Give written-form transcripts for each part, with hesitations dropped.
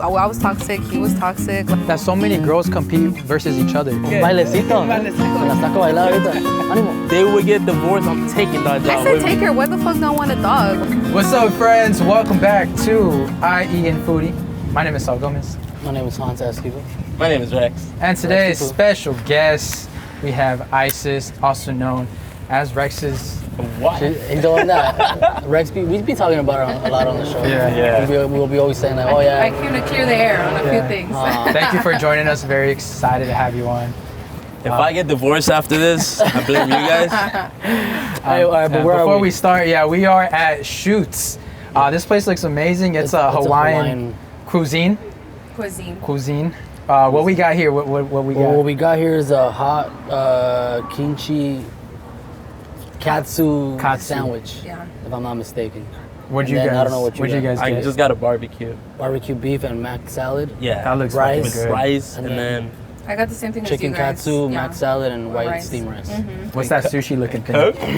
I was toxic, he was toxic. That so many girls compete versus each other. Bailecito. Me la saco a bailar ahorita. Ánimo. They would get divorced, I'm taking that dog. I said take her, what the fuck don't want a dog? What's up, friends? Welcome back to I.E In Foodie. My name is Saul Gomez. My name is Esquivel. My name is Rexx. And today's special guest, we have Isis, also known as Rexx's. What? He's doing that. Rexx, we be talking about it a lot on the show. Yeah. We'll be always saying like, oh yeah. I came to clear the air on a few things. Thank you for joining us. Very excited to have you on. If I get divorced after this, I blame you guys. All right, but before we start, we are at Shootz. This place looks amazing. It's a Hawaiian cuisine. What we got here? What we got? What we got here is a hot kimchi katsu sandwich, if I'm not mistaken. What'd you guys? I don't know what you guys I get? just got a barbecue. Barbecue beef and mac salad. Yeah. That looks rice, good. Rice and then I got the same thing chicken as you guys. katsu, mac salad, and white steamed rice. What's that sushi looking thing?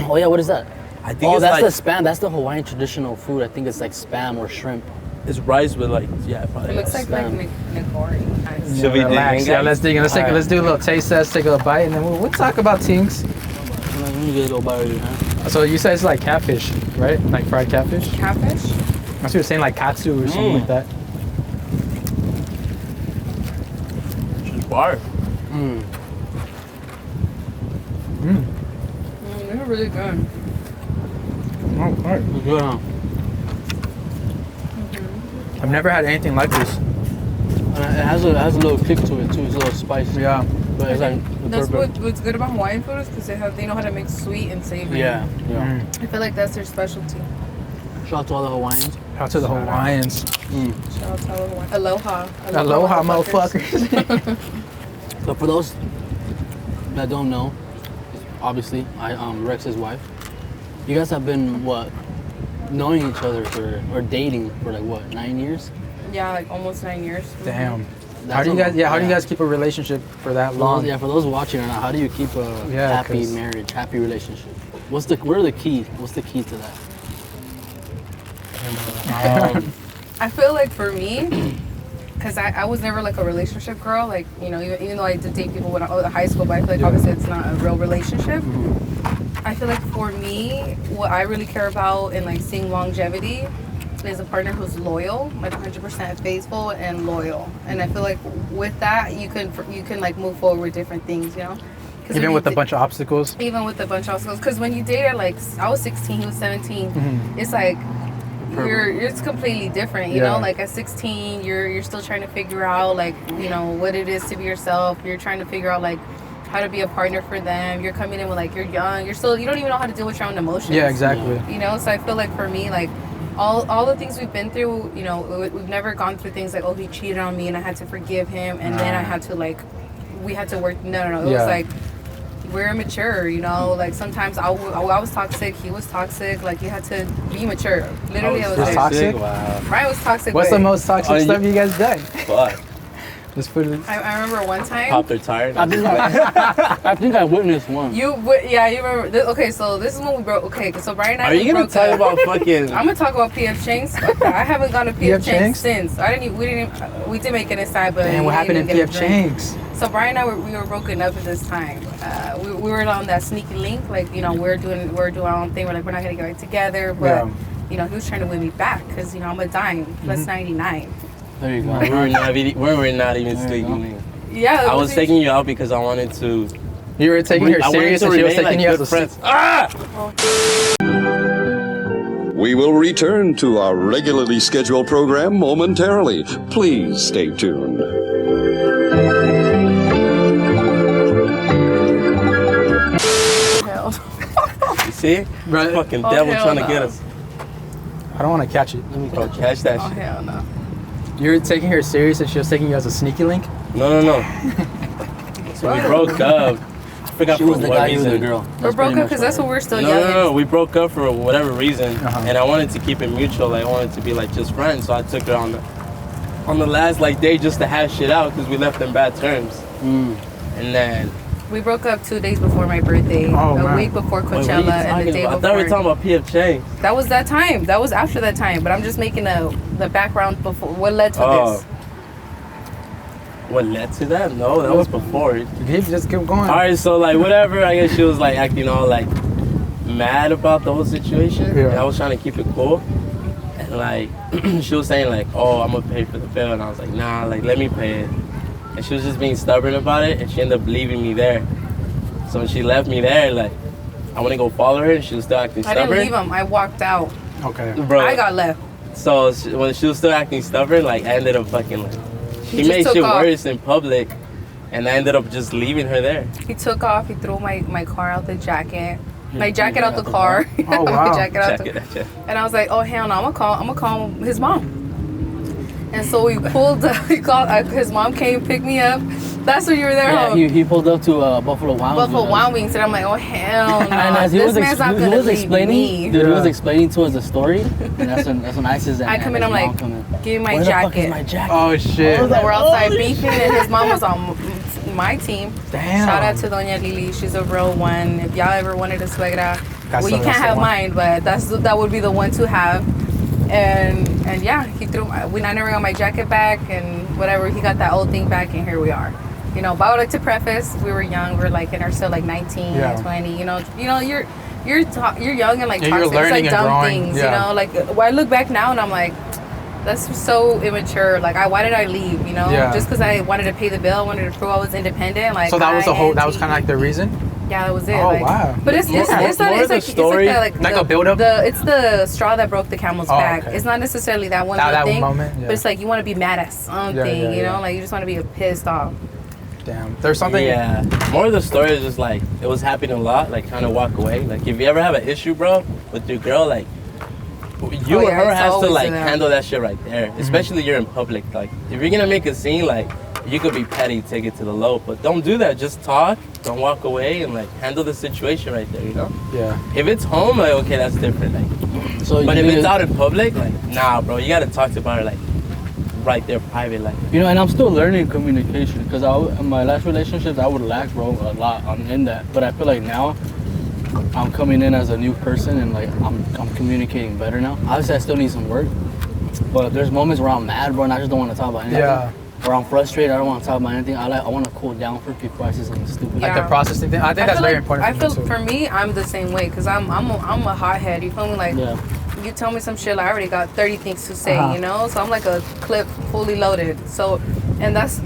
Oh yeah, what is that? I think it's that's like, the spam. That's the Hawaiian traditional food. I think it's like spam or shrimp. it's rice with like, probably. It looks like nigori. Should we Relax. dig in, Let's dig in. Let's do a little taste test, take a little bite, and then we'll talk about things. Let me get a little bite of it, huh? So you said it's like catfish, right? Like fried catfish? Catfish? I thought you were saying like katsu or something like that. Just bar. They're really good. Oh, right. It's good, huh? I've never had anything like this. And it has a little kick to it too. It's a little spicy. Yeah. But it's like That's what's good about Hawaiian food is because they know how to make sweet and savory. Yeah. I feel like that's their specialty. Shout out to all the Hawaiians. Shout out to the Hawaiians. Shout out to all the Hawaiians. Aloha. Aloha, motherfuckers. So for those that don't know, obviously I'm Rex's wife. You guys have been knowing each other or dating for like 9 years? Yeah, like almost 9 years. Damn. How do you guys keep a relationship for that long? For those watching or not, how do you keep a happy marriage, happy relationship? What's the key? What's the key to that? I feel like for me, because I was never like a relationship girl, like, you know, even though I did date people when I was in high school, but I feel like obviously it's not a real relationship. I feel like for me, what I really care about in like seeing longevity is a partner who's loyal, like 100% faithful and loyal. And I feel like with that, you can like move forward with different things, you know? Even with a bunch of obstacles? Even with a bunch of obstacles. Because when you date at like, I was 16, he was 17, it's like, it's completely different, you know? Like at 16, you're still trying to figure out like, you know, what it is to be yourself. You're trying to figure out like how to be a partner for them. You're coming in with like, you're young. You don't even know how to deal with your own emotions. Yeah, exactly. You know? So I feel like for me, like, all the things we've been through, you know, we've never gone through things like, oh, he cheated on me and I had to forgive him and then I had to like, we had to work. No. It was like, we're immature, you know, like sometimes I was toxic, he was toxic, like you had to be mature. Literally, I was toxic? Wow. Ryan was toxic. What's the most toxic stuff you guys done? Fuck. Let's put it. I remember one time. Pop their tire. I think I witnessed one. You remember? Okay, so this is when we broke. Okay, so Brian and I. Are you gonna talk about fucking? I'm gonna talk about P.F. Chang's. I haven't gone to P.F. Chang's since. We did make it inside, but damn, what happened in P.F. Chang's? So Brian and I we were broken up at this time. We were on that sneaky link, like, you know, we're doing our own thing. We're like, we're not gonna get right together, but you know, he was trying to win me back because, you know, I'm a dime plus 99. There you go. We were not even speaking. Yeah, I was taking you out because I wanted to. You were taking her serious and she was taking you as a friend. We will return to our regularly scheduled program momentarily. Please stay tuned. You see? Right. Fucking devil trying to get us. I don't want to catch it. Let me go catch that shit. Hell no. You were taking her serious and she was taking you as a sneaky link? No. So we broke up. I forgot She for was the what guy, reason. you was the girl. We're broke up because that's what we're still young. No. We broke up for whatever reason, and I wanted to keep it mutual. Like, I wanted to be like just friends, so I took her on the last like day just to hash it out because we left in bad terms. And then We broke up 2 days before my birthday, a week before Coachella, and the day before. I thought we were talking about P.F. Chang's. That was that time. That was after that time. But I'm just making the background before what led to this. What led to that? No, that was before. Just keep going. All right, so like whatever. I guess she was like acting all like mad about the whole situation. Yeah. And I was trying to keep it cool. And like she was saying like, oh, I'm gonna pay for the bill, and I was like, nah, like let me pay it. And she was just being stubborn about it, and she ended up leaving me there. So when she left me there, like I went to go follow her, and she was still acting stubborn. I didn't leave him. I walked out. Okay. Bro, I got left. So when she was still acting stubborn, like I ended up fucking like she just made took shit off. worse in public, and I ended up just leaving her there. He took off. He threw my car out the jacket. My jacket out the car. Oh, wow. My jacket out Check it. And I was like, oh hell no, I'm gonna call his mom. And so we pulled. He called. His mom came pick me up. That's when you were there. Yeah, huh? he pulled up to Buffalo Wild Wings. Buffalo Wild Wings, and I'm like, oh hell no. And as he This was, man's not he gonna was leave explaining, me. dude, he was explaining to us the story, and that's when I says that. I come in, I'm like, give me my Where the fuck is jacket. my jacket? Oh shit. So we're outside beefing, and his mom was on my team. Damn. Shout out to Doña Lili. She's a real one. If y'all ever wanted a suegra, That's well, you the- can't that's the have one. mine, but that would be the one to have. And yeah, he threw. I never got my jacket back, and whatever. He got that old thing back, and here we are. You know, but I would like to preface: we were young. We were like in our still like 19, Yeah. 20. You know, you're young and like Yeah, you're toxic. learning It's and like dumb growing, things. yeah. You know, like when I look back now and I'm like, that's so immature. Like, why did I leave? You know, Yeah. just because I wanted to pay the bill, I wanted to prove I was independent. Like, So that was that was INT. kind of like the reason? Yeah, that was it. Oh, like, wow. But it's More of the story, like a build-up? It's the straw that broke the camel's Oh, back. okay. It's not necessarily that one That little one thing, moment, yeah. but it's like you want to be mad at something. Yeah, you know, yeah. like you just want to be pissed off. Damn. There's something. Yeah. More of the story is just like it was happening a lot, like trying to walk away. Like if you ever have an issue, bro, with your girl, like you Oh, or yeah, her it's has to always like that. handle that shit right there. Especially you're in public. Like if you're gonna make a scene, like you could be petty, take it to the low, but don't do that. Just talk, don't walk away, and like handle the situation right there. You know. Yeah. If it's home, like okay, that's different. Like, So but you if think it's out in public, like nah, bro, you gotta talk about it like right there, private, like. you know, and I'm still learning communication because in my last relationships I would lack, bro, a lot in that. But I feel like now I'm coming in as a new person and like I'm communicating better now. Obviously, I still need some work, but there's moments where I'm mad, bro, and I just don't want to talk about anything. Yeah. Or I'm frustrated, I don't want to talk about anything. I want to cool down for before I say something stupid. Like the Yeah. processing thing. I think that's feel very like, important I for feel me too. for me, I'm the same way because I'm a hothead. You feel me? Like Yeah. you tell me some shit, like, I already got 30 things to say. Uh-huh. You know, so I'm like a clip fully loaded. So, and that's.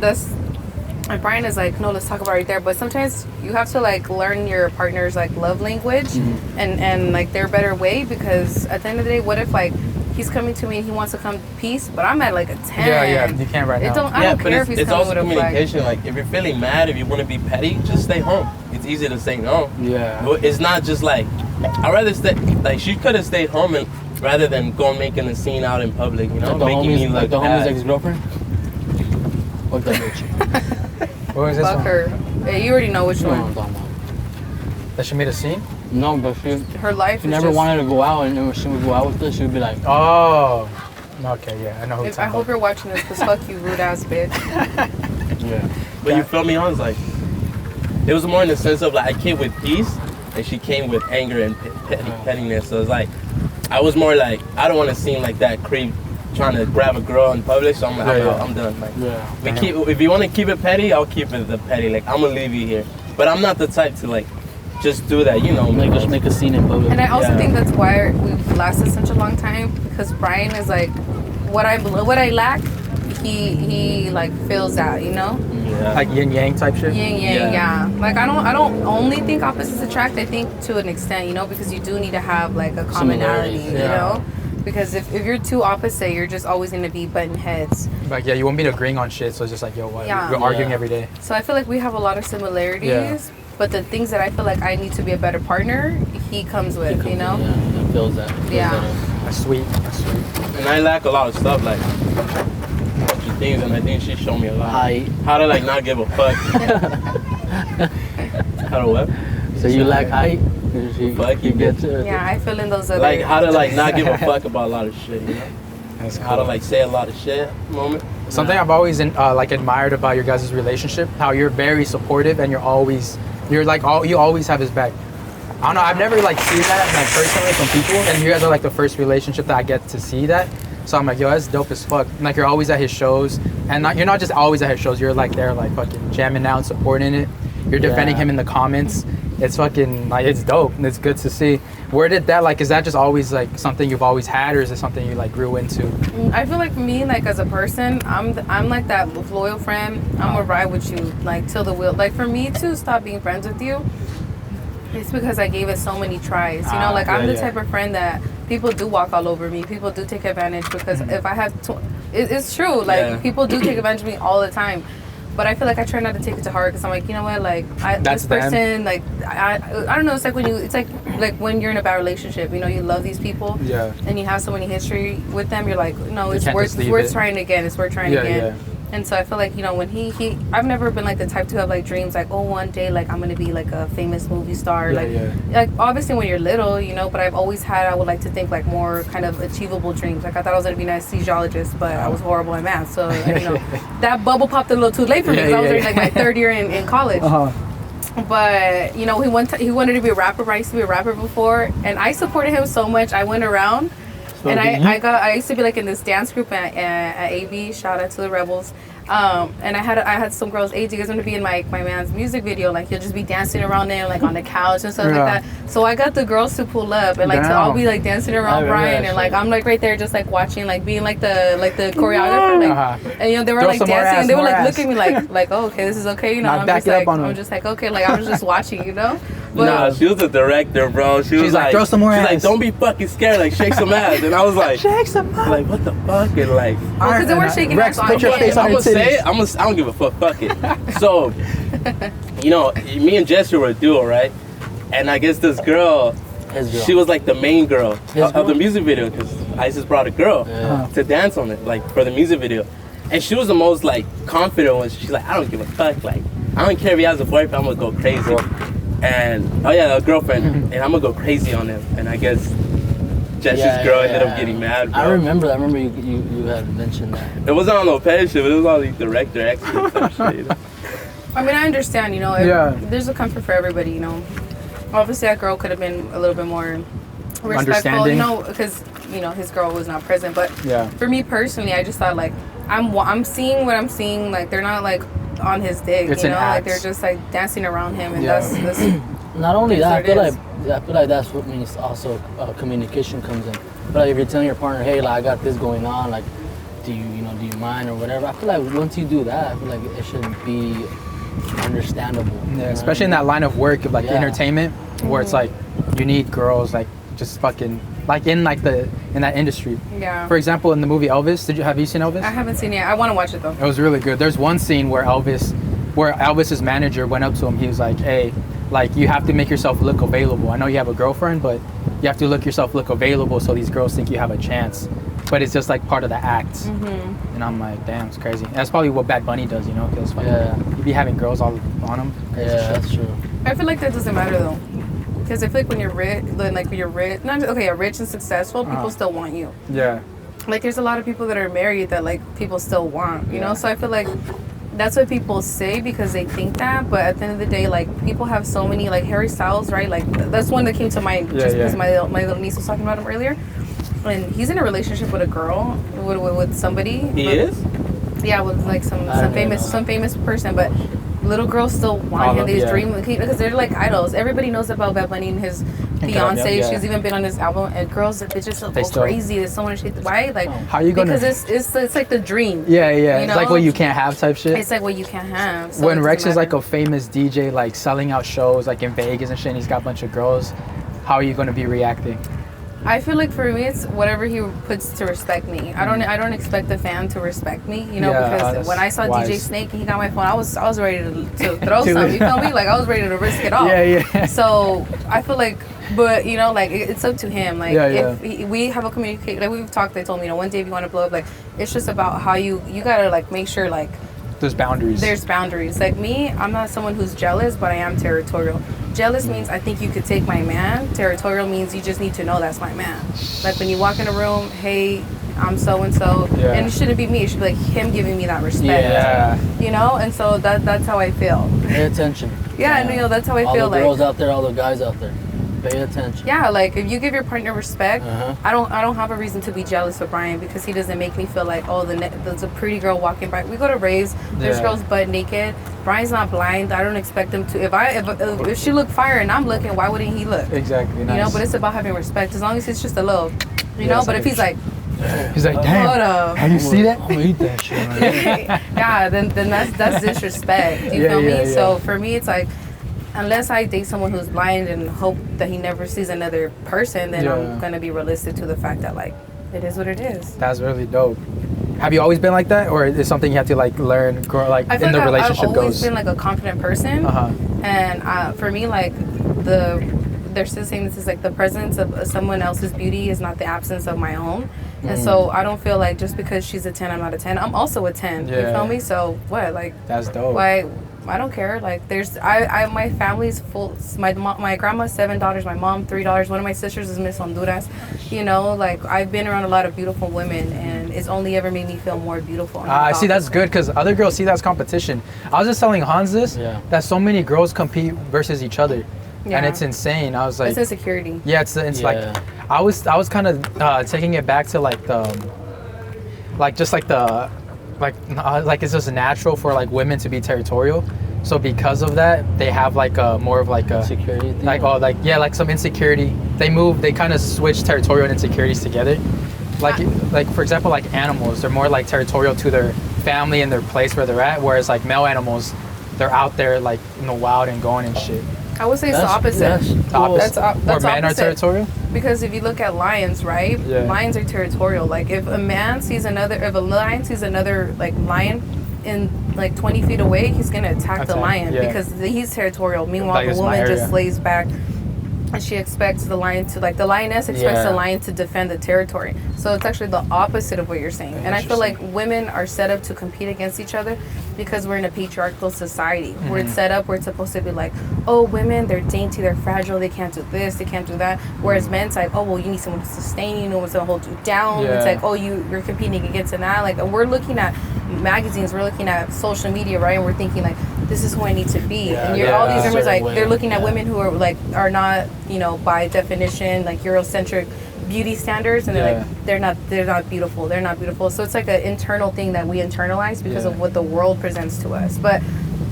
And Brian is like, no, let's talk about it right there. But sometimes you have to like learn your partner's like love language and like their better way, because at the end of the day, what if like he's coming to me and he wants to come peace, but I'm at like a 10. Yeah, you can't right now. I don't care if he's it's coming also with a flag. communication. Like if you're feeling mad, if you want to be petty, just stay home. It's easy to say no. Yeah. But it's not just like I'd rather stay. Like she could have stayed home and rather than go making a scene out in public. You know, Like the making me homies, look like the homies bad. ex-girlfriend. Fuck that bitch. What was this Fuck one? her. Yeah, you already know which You know what one. I'm talking about. That she made a scene? No, but she Her life She is never just, wanted to go out, and then when she would go out with us, she would be like, Oh. Okay, yeah. I know who you're If, I talking hope about. you're watching this, because fuck you, rude ass bitch. yeah. But you feel me? I was like, it was more in the sense of like I came with peace, and she came with anger and pettiness. So it's like I was more like I don't want to seem like that creep trying to grab a girl in public. So I'm like, Yeah, yeah. I'm done. Like, Yeah. we keep. If you want to keep it petty, I'll keep it the petty. Like I'm gonna leave you here. But I'm not the type to like just do that. You know, Make a scene in public. And I also Yeah. think that's why we've lasted such a long time, because Brian is like, what I lack, he like fills that, you know? Yeah. Like yin yang type shit? Yin yang, yeah. Like I don't only think opposites attract. I think to an extent, you know, because you do need to have like a commonality, Similarities, you yeah. know? Because if you're too opposite, you're just always gonna be butting heads. Like, yeah, you won't be agreeing on shit, so it's just like, yo, what? Yeah. You're arguing Yeah. every day. So I feel like we have a lot of similarities. Yeah. But the things that I feel like I need to be a better partner, he comes with, you know? Yeah, it feels that. Yeah. That's sweet. That's sweet. And I lack a lot of stuff, like a bunch of things, and I think she showed me a lot. I.E. How to like not give a fuck. How to what? So you like height? Fuck, you get to Yeah, I feel in those other... Like how to like not give a fuck about a lot of shit, you know? That's How to cool. like say a lot of shit moment. Something I've always like admired about your guys' relationship, how you're very supportive and you always have his back. I don't know, I've never like seen that like personally from people, and you guys are like the first relationship that I get to see that. So I'm like, yo, that's dope as fuck. And, like, you're always at his shows, and you're not just always at his shows. You're like there, like fucking jamming out, supporting it. You're defending him in the comments. It's fucking like it's dope, and it's good to see. Where did that is that just always like something you've always had, or is it something you like grew into? I feel like me, like as a person, I'm like that loyal friend. I'm gonna ride with you like till the wheel. Like for me to stop being friends with you, it's because I gave it so many tries. You know, like I'm the type of friend that people do walk all over me. People do take advantage because if I have, it's true. Like people do take advantage of me all the time. But I feel like I try not to take it to heart because I'm like, you know what, like this person, like I don't know. It's like when you're in a bad relationship, you know, you love these people, and you have so many history with them. You're like, no, it's worth trying again. It's worth trying again. And so I feel like, you know, when I've never been like the type to have like dreams like, oh, one day like I'm gonna be like a famous movie star. Like obviously when you're little, you know, but I've always had, I would like to think like more kind of achievable dreams. Like I thought I was gonna be an anesthesiologist, but I was horrible at math. So you know, that bubble popped a little too late for me because I was already like my third year in college. But you know, he wanted to be a rapper. I used to be a rapper before, and I supported him so much. I went around. And I used to be like in this dance group at AB. Shout out to the Rebels. And I had some girls, hey, do you guys want to be in my man's music video? Like he'll just be dancing around there, like on the couch and stuff like that. So I got the girls to pull up and like to all be like dancing around Brian, and like I'm like right there just like watching, like being like the choreographer, like, and you know they were like dancing, and they were like looking at me like oh, okay, this is okay, you know. I'm just like okay, like I was just watching, you know. But, nah, she was a director, bro. She's like, throw some more ass. She's like, don't be fucking scared, like shake some ass. And I was like, shake some ass. Like, what the fuck? And like, because they were shaking ass. Put your face on I'm gonna say it. I don't give a fuck it. So, you know, me and Jesse were a duo, right? And I guess this girl, she was like the main girl of the music video because Isis brought a girl to dance on it, like for the music video. And she was the most like confident one. She's like, I don't give a fuck. Like, I don't care if he has a boyfriend. I'm gonna go crazy. And a girlfriend, and I'm gonna go crazy on him. And I guess Jesse's girl ended up getting mad, bro. I remember you had mentioned that. It wasn't on no pet shit, but it was all like director acting and some shit. I mean, I understand, you know, there's a comfort for everybody, you know. Obviously, that girl could have been a little bit more respectful, you know, because, you know, his girl was not present. But for me personally, I just thought, like, I'm seeing what I'm seeing. Like, they're not, like, on his dick, you know, like they're just like dancing around him, and that's not only that. I feel like that's what means also communication comes in. But like if you're telling your partner, hey, like I got this going on, like do you mind or whatever, I feel like once you do that, I feel like it should be understandable. Yeah, especially in that line of work of like entertainment, where it's like you need girls like just fucking like in that industry. Yeah. For example, in the movie Elvis, have you seen Elvis? I haven't seen it yet. I want to watch it though. It was really good. There's one scene where Elvis's manager went up to him. He was like, "Hey, like you have to make yourself look available. I know you have a girlfriend, but you have to look available so these girls think you have a chance." But it's just like part of the act. And I'm like, damn, it's crazy. And that's probably what Bad Bunny does, you know? Because you be having girls all on him. Yeah, that's true. I feel like that doesn't matter though. Because I feel like when you're rich, you're rich and successful, people still want you. Yeah. Like there's a lot of people that are married that like people still want, you know? So I feel like that's what people say because they think that, but at the end of the day, like people have so many, like Harry Styles, right? Like that's one that came to mind because my little niece was talking about him earlier. And he's in a relationship with a girl, with somebody. He is? Yeah, with like some famous person, but little girls still want him. They just dream because they're like idols. Everybody knows about Bad Bunny and his fiance. She's even been on his album. And girls, they just go crazy. There's so much shit. Why? Like, how are you gonna? Because it's like the dream. Yeah. You know? It's like what you can't have type shit. It's like what you can't have. So when Rexx is like a famous DJ, like selling out shows like in Vegas and shit, and he's got a bunch of girls, how are you gonna be reacting? I feel like for me, it's whatever he puts to respect me. I don't expect the fan to respect me, you know, because when I saw DJ Snake and he got my phone, I was ready to throw something. You feel me? Like I was ready to risk it all. Yeah. So I feel like, but you know, like it's up to him. Like if we have a communication, like we've talked. They told me, you know, one day if you want to blow up, like it's just about how you gotta like make sure like there's boundaries. Like me, I'm not someone who's jealous, but I am territorial. Jealous means I think you could take my man. Territorial means you just need to know that's my man. Like when you walk in a room, hey, I'm so and so, and it shouldn't be me. It should be like him giving me that respect. Yeah. You know, and so that's how I feel. Pay attention. Yeah, and you know that's how I feel. All the girls out there, all the guys out there. Pay attention. Yeah, like if you give your partner respect, Uh-huh. I don't have a reason to be jealous of Brian because he doesn't make me feel like, oh, there's a pretty girl walking by. We go to raves, there's Yeah. girls butt naked. Brian's not blind. I don't expect him to. If she look fire and I'm looking, why wouldn't he look? Exactly. You Nice. know, but it's about having respect. As long as it's just a little, you Yeah, know. it's But like if he's like, he's like, damn. hold up. How you see that? I'm gonna eat that shit. Man. Yeah, then that's disrespect. You Yeah, feel me? yeah, yeah. So for me, it's like, unless I date someone who's blind and hope that he never sees another person, then Yeah. I'm gonna be realistic to the fact that like it is what it is. That's really dope. Have you always been like that, or is it something you have to like learn, grow, like I feel in the like relationship I've always goes? been like a confident person, and for me, like there's this saying this is like the presence of someone else's beauty is not the absence of my own, and so I don't feel like just because she's a 10, I'm not a 10. I'm also a 10. You Yeah. feel me? So what? Like That's dope. why? I don't care. Like there's my family's full. My grandma's 7 daughters. My mom 3 daughters. One of my sisters is Miss Honduras. You know, like I've been around a lot of beautiful women, and it's only ever made me feel more beautiful. I see, that's good because other girls see that as competition. I was just telling Hans this, Yeah. that so many girls compete versus each other, and Yeah. it's insane. I was like, It's insecurity. yeah, it's like, Yeah. I was kind of taking it back to like like it's just natural for like women to be territorial. So because of that, they have like a more of like a Security thing. like some insecurity. They kind of switch territorial and insecurities together. Like for example, like animals, they're more like territorial to their family and their place where they're at, whereas like male animals, they're out there like in the wild and going and shit. I would say it's the opposite. That's Where men are opposite. territorial. Because if you look at lions, right? Yeah. Lions are territorial. Like if a lion sees another like lion in like 20 feet away, he's gonna attack the lion yeah. because he's territorial. Meanwhile, Like, the it's my woman just area. lays back. And she expects the lion to, like, the lioness expects Yeah. the lion to defend the territory. So it's actually the opposite of what you're saying. And I feel like women are set up to compete against each other because we're in a patriarchal society where it's set up where it's supposed to be like, oh, women, they're dainty, they're fragile, they can't do this, they can't do that. Whereas men's like, oh, well, you need someone to sustain you, no one's gonna hold you down. Yeah. It's like, oh, you're competing against an ally. Like, and we're looking at magazines, we're looking at social media, right? And we're thinking like, this is who I need to be. Yeah, and you're yeah. all these women like Certain they're way, looking at yeah. women who are not, you know, by definition like Eurocentric beauty standards, and they're Yeah. like they're not beautiful. So it's like an internal thing that we internalize because Yeah. of what the world presents to us. But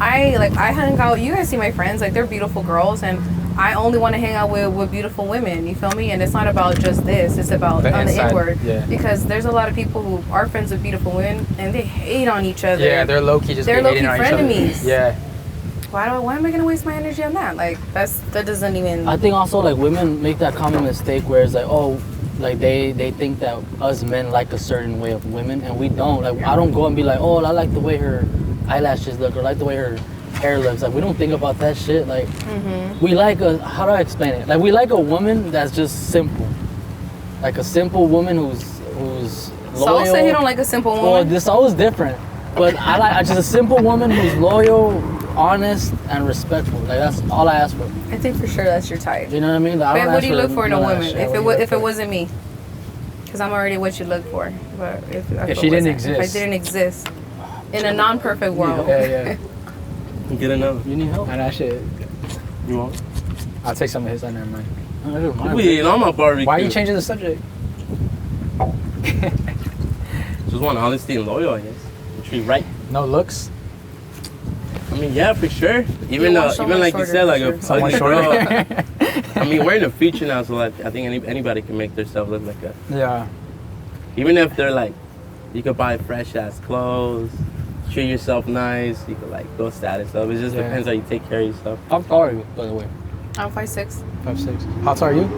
I hang out, you guys see my friends, like they're beautiful girls, and I only want to hang out with beautiful women, you feel me? And it's not about just this, it's about The on inside, the inward. yeah. Because there's a lot of people who are friends with beautiful women and they hate on each other. Yeah, they're low key just They're hating low-key on each other. frenemies. Yeah. Why am I gonna waste my energy on that? Like that doesn't even. I think also like women make that common mistake where it's like, oh, like they think that us men like a certain way of women and we don't. Like I don't go and be like, oh, I like the way her eyelashes look or I like the way her hair looks. Like we don't think about that shit. Like we like how do I explain it? Like we like a woman that's just simple. Like a simple woman who's loyal. Saul said he don't like a simple woman. Well, this always different. But I just a simple woman who's loyal, honest, and respectful. Like that's all I ask for. I think for sure that's your type. You know what I mean? Like, I Babe, don't what ask do you look for in a none of that woman? shit. If What do you look it for? wasn't me, because I'm already what you look for. But if it she didn't wasn't- if I exist. didn't exist in a non-perfect world. Yeah. Get another. You need help? And that shit. You want? I'll take some of his. I never mind. I don't mind. We eating on my barbecue. Why are you changing the subject? Just want honesty and loyal, I guess. Treat right. No looks. I mean, yeah, for sure. Even want someone like you shorter, said, for like sure. a Someone ugly shorter. girl. I mean, we're in the future now, so like, I think anybody can make themselves look like that. Yeah. Even if they're like, you could buy fresh ass clothes, treat yourself nice. You could like go status up. It just Yeah. depends how you take care of yourself. How tall are you, by the way? I'm 5'6". 5'6". How tall are you?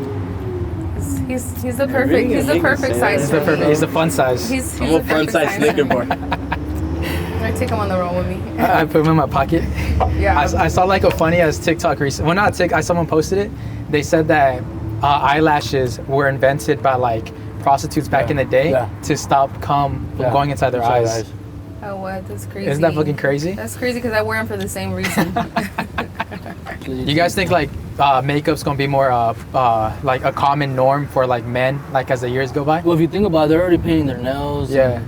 He's the perfect. really He's the make it perfect say size. that. for me. He's the fun size. He's I'm the a fun perfect size Snicker bar. I take him on the road with me. I put him in my pocket. Yeah. I saw like a funny ass TikTok recently. Well, not TikTok. Someone posted it. They said that eyelashes were invented by like prostitutes back in the day to stop cum from going inside their eyes. Oh, what? That's crazy. Isn't that fucking crazy? That's crazy because I wear them for the same reason. You guys think like makeup's gonna be more like a common norm for like men, like as the years go by? Well, if you think about it, they're already painting their nails. Yeah.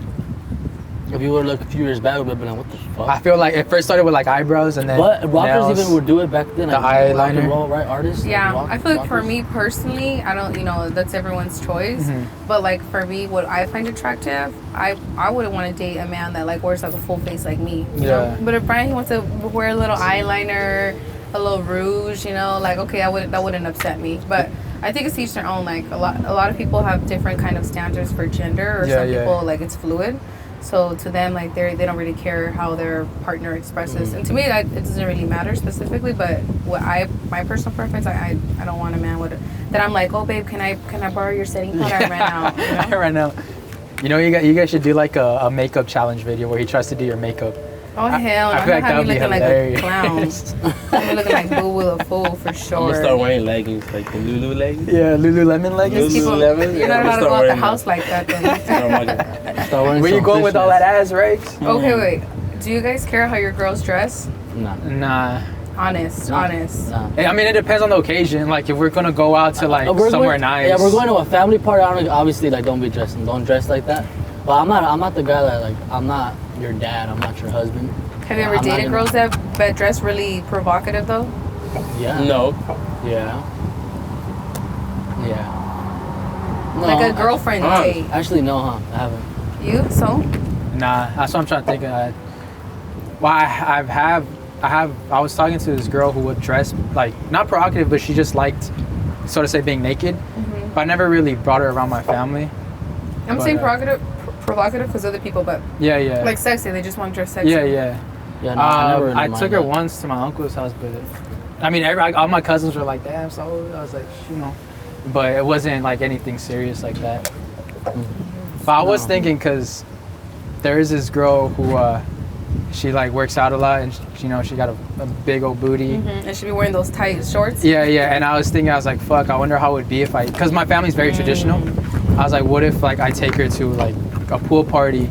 If you were like a few years back, we'd have been like, what the fuck? I feel like it first started with like eyebrows and then But rockers nails. even would do it back then. The like, rock eyeliner. and roll, right? Artists. Yeah, like, I feel like for rockers. me personally, I don't, that's everyone's choice. But like for me, what I find attractive, I wouldn't want to date a man that like wears like a full face like me. You Yeah. know? But if Brian he wants to wear a little eyeliner, a little rouge, like okay, that wouldn't upset me. But I think it's each their own. Like a lot of people have different kind of standards for gender, or some people like it's fluid. So to them, like they don't really care how their partner expresses. And to me, it doesn't really matter specifically. But my personal preference, I don't want a man that I'm like, oh babe, can I borrow your setting powder? I ran out. You know? Right now. You guys should do like a makeup challenge video where he tries to do your makeup. Oh hell, I I'm feel not like that would having be looking like a hilarious. clown. I'm looking like Boo Will a fool for sure. I'm gonna start wearing leggings, like the Lulu leggings. Yeah, Lululemon leggings. Just keep 'em- Lululemon? You're not Yeah, allowed to start go out the wearing house like that then. Start wearing Where you some going with all that ass, Rexx? Okay, wait. Do you guys care how your girls dress? Nah. Nah. Honest. Nah. I mean, it depends on the occasion. Like, if we're gonna go out to like somewhere nice. Yeah, we're going to a family party. Obviously, like, don't dress like that. But I'm not the guy that like, I'm not your dad. I'm not your husband. Have you ever dated girls that dress really provocative though? Yeah. No. Yeah. Yeah. No, Like a girlfriend date. Actually, no, huh? I haven't. You? So? Nah, that's what I'm trying to think of. Well, I was talking to this girl who would dress like not provocative, but she just liked, so to say, being naked. But I never really brought her around my family. I'm saying provocative because other people, but Yeah. like sexy. They just want to dress sexy. Yeah. Yeah, no, I never. I took her once to my uncle's house, but I mean, all my cousins were like, "Damn, so," I was like, but it wasn't like anything serious like that. But I was thinking, because there is this girl who she like works out a lot, and she got a big old booty. And she be wearing those tight shorts. Yeah, and I was thinking, I was like, fuck, I wonder how it would be because my family's very traditional. I was like, what if like I take her to like a pool party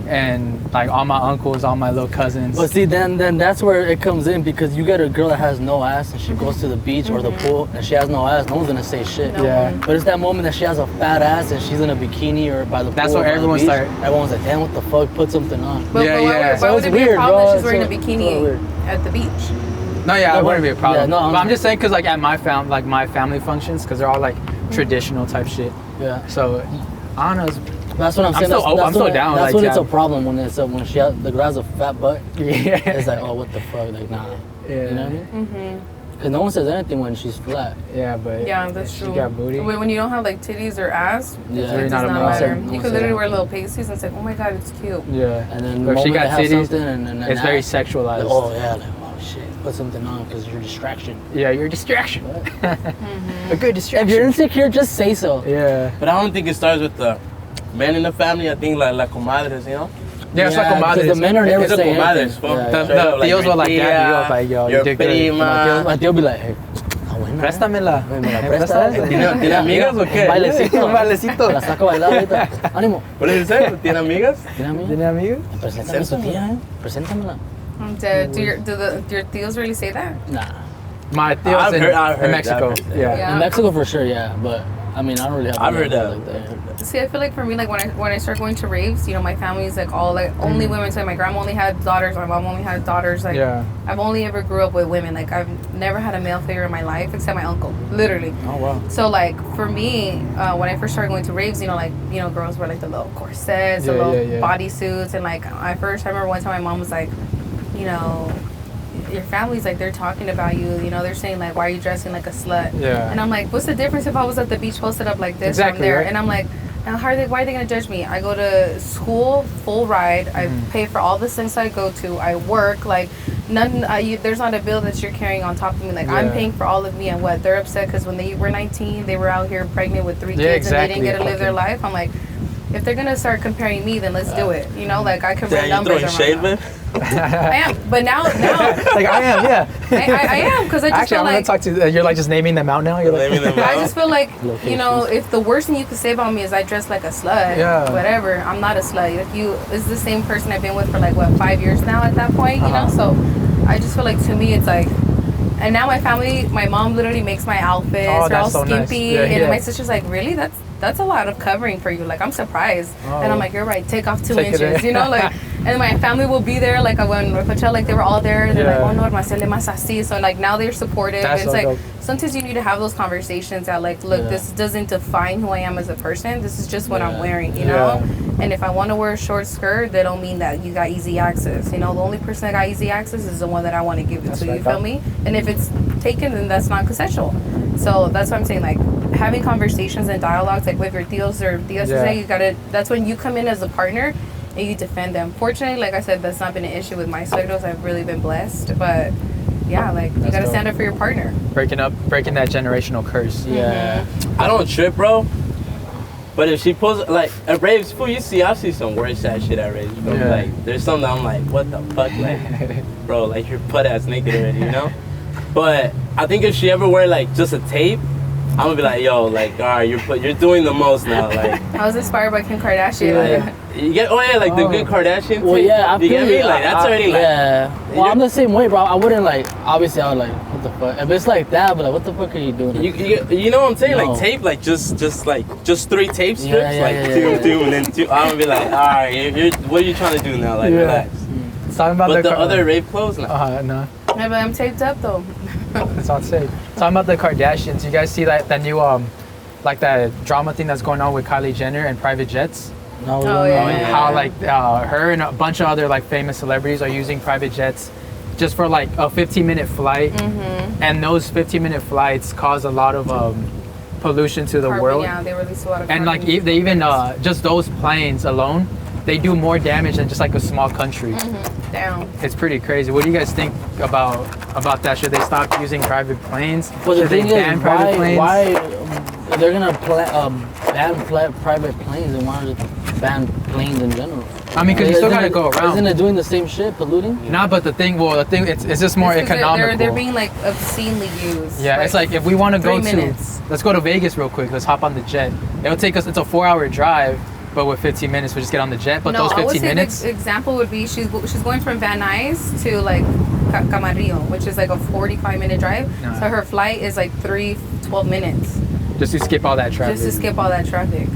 and like all my uncles, all my little cousins. But see, then that's where it comes in, because you get a girl that has no ass and she goes to the beach or the pool and she has no ass, no one's gonna say shit. No. Yeah. But it's that moment that she has a fat ass and she's in a bikini or by the pool. That's what or by the everyone beach. start- Everyone's like, damn, what the fuck? Put something on. But Yeah, why yeah. would, So why would it's it be weird, a problem bro. that she's wearing a It's bikini weird. at the beach? No, yeah, No, it wouldn't be a problem. yeah, no, but I'm just saying, because like at my family functions, because they're all like traditional type shit. Yeah. So I don't know. That's what I'm saying. so open. I'm so down, That's like, when it's yeah. a problem, when the girl has a fat butt. Yeah. It's like, oh, what the fuck? Like, nah. Yeah. You know what I mean? Because no one says anything when she's flat. Yeah, but Yeah, that's she true. got booty. When you don't have like titties or ass, Yeah. it You're does not not a matter. model. You could literally wear little pasties and say, oh my god, it's cute. Yeah. And then But the if she moment got they have titties, something and then it's very ass, sexualized. like, oh yeah, like, oh shit, put something on because you're a distraction. Yeah, you're a distraction. A good If distraction. you're insecure, just say so. Yeah. But I don't think it starts with the men in the family. I think like comadres, you know? Yeah, it's like because comadres. the men are never It's a saying comadres, anything. fool. Yeah, The yeah. Straight up, tíos will like your dab you tía, up, like, yo, you your did good. prima. Like, they'll be like, hey, buena. Préstamela. Me la ¿Me prestas? prestas? ¿Tiene amigas o qué? Un bailecito. Un bailecito. La saco a bailar ahorita. Ánimo. ¿Pero en serio? ¿Tiene amigas? ¿Tiene amiga? ¿Tiene amigos? Preséntame a su tía, Preséntamela. Do your tíos really say that? Nah. My I've tíos heard in that, Mexico. I've heard that. Yeah. Yeah. In Mexico for sure, yeah. But I mean, I don't really have. I've heard any that. like that. See, I feel like for me, like when I start going to raves, my family's like all like only women. So my grandma only had daughters, my mom only had daughters. Like Yeah. I've only ever grew up with women. Like I've never had a male figure in my life except my uncle, literally. Oh, wow. So like for me, when I first started going to raves, girls wear like the little corsets, the little bodysuits, and like I remember one time my mom was like, your family's like, they're talking about you, they're saying like, why are you dressing like a slut? Yeah. And I'm like, what's the difference if I was at the beach posted up like this Exactly, from there? right? And I'm like, now why are they gonna judge me? I go to school full ride. I pay for all the things I go to. I work like there's not a bill that you're carrying on top of me. Like I'm Yeah. paying for all of me, and what they're upset because when they were 19, they were out here pregnant with 3 kids exactly. and they didn't get to live their life. I'm like, if they're gonna start comparing me, then let's do it. Like I can run Damn, you numbers. throwing shade, man? I am, but now Like I am, yeah. I am because I just Actually, feel I'm like gonna talk to. You're like just naming them out now. You're like, Naming them I out. just feel like, Locations. if the worst thing you could say about me is I dress like a slut, Yeah. whatever, I'm not a slut. It's the same person I've been with for like, 5 years now at that point, So I just feel like to me it's like, and now my family, my mom literally makes my outfits. Oh, They're all that's so nice. skimpy. Yeah, and yeah. my sister's like, really? that's a lot of covering for you. Like, I'm surprised. Oh. And I'm like, you're right, take off 2 Take it inches, in. you know, like, and my family will be there, like, when Coachella, like, they were all there, they're Yeah. like, oh, no, hermano, más así. So, like, now they're supportive. That's It's so like, dope. sometimes you need to have those conversations that, like, look, Yeah. this doesn't define who I am as a person. This is just what I'm Yeah. wearing, you know? And if I want to wear a short skirt, that don't mean that you got easy access. You know, the only person that got easy access is the one that I want to give it That's to. right. You feel me? And if it's taken, then that's not consensual. So that's what I'm saying. Like, having conversations and dialogues, like with your tios or tias, Yeah. you gotta. That's when you come in as a partner and you defend them. Fortunately, like I said, that's not been an issue with my suegros. I've really been blessed. But yeah, like you That's gotta dope. stand up for your partner. breaking that generational curse. Yeah. I don't trip, bro. But if she pulls like at raves, fool, I've seen some worse ass shit at raves, bro. Yeah. Like there's something I'm like, what the fuck, like, bro, like you're butt ass naked already, you know? But I think if she ever wear like just a tape, I'm gonna be like, yo, like, all right, you're doing the most now, like. I was inspired by Kim Kardashian. Yeah. Like, You get like the good Kardashian. Well, tape? yeah, I you feel get me? you. Like that's already like. Yeah. Well, I'm the same way, bro. I wouldn't like. Obviously, I would like. What the fuck? If it's like that, but like, what the fuck are you doing? You know what I'm saying? No. Like tape, like just 3 tape strips, Yeah, like yeah, two, yeah. two, and then two. I'm gonna be like, all right, what are you trying to do now? Like, Yeah. relax. Talking about But the Kar- other rave clothes, no. no, yeah, but I'm taped up though. it's not safe. Talking about the Kardashians, you guys see that new like that drama thing that's going on with Kylie Jenner and private jets? No, Oh, yeah. And how like her and a bunch of other like famous celebrities are using private jets just for like a 15-minute flight, and those 15-minute flights cause a lot of pollution to the Carbon, world. Yeah, they release a lot of. And like carbon. they even just those planes alone, they do more damage than just like a small country. Down. It's pretty crazy. What do you guys think about that? Should they stop using private planes? But the Should they thing ban is, private planes? why they're gonna ban private planes and why not just ban planes in general? I mean, because you still Isn't gotta it- go around. Isn't it doing the same shit, polluting? Nah, but the thing, it's just more It's 'cause economical. They're being like obscenely used. Yeah, it's like if we want to go 3 minutes. let's go to Vegas real quick. Let's hop on the jet. It'll take us. It's a 4-hour drive, but with 15 minutes, we just get on the jet. But no, those I would 15 say minutes, the example would be she's going from Van Nuys to like Camarillo, which is like a 45-minute drive. Nah. So her flight is like 12 minutes just to skip all that traffic. just to skip all that traffic.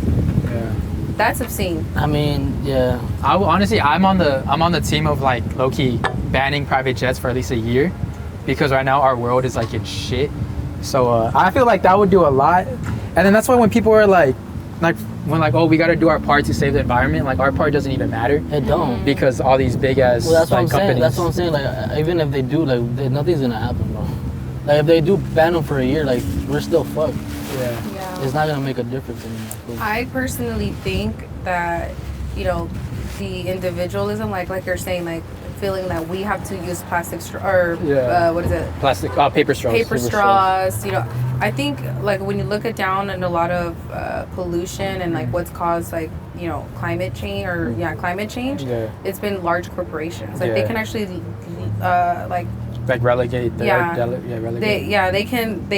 Yeah. That's obscene. I mean, yeah. Honestly, I'm on the team of like low-key banning private jets for at least a year, because right now our world is like in shit. So I feel like that would do a lot. And then that's why when people are like when like, oh, we got to do our part to save the environment, like our part doesn't even matter It don't. because all these big ass Well, that's what I'm companies. saying. That's what I'm saying. Like, even if they do, like, nothing's gonna happen, bro. Like, if they do ban them for a year, like, we're still fucked. Yeah. Yeah. It's not gonna make a difference anymore. I personally think that, you know, the individualism, like you're saying, like feeling that we have to use plastic what is it? Plastic, paper straws. Paper straws. You know, I think like when you look at down and a lot of pollution and like what's caused like, you know, climate change. Yeah. It's been large corporations. Like they Yeah. can actually Like relegate. Relegate. they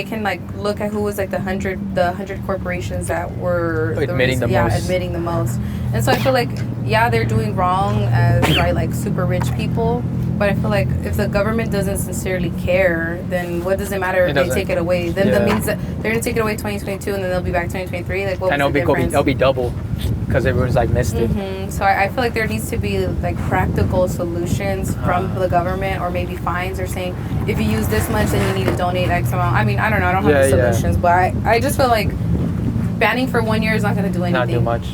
can like look at who was like the 100 corporations that were Admitting the most. admitting the most. And so I feel like they're doing wrong as like super rich people, but I feel like if the government doesn't sincerely care, then what does it matter if they take it away? Then that means that they're gonna take it away 2022 and then they'll be back 2023. Like what And was the difference? it'll be double because everyone's like missed it. So I feel like there needs to be like practical solutions from the government, or maybe fines, or saying if you use this much, then you need to donate X amount. I mean, I don't know. I don't have the solutions, but I just feel like banning for 1 year is not going to do anything. Not do much.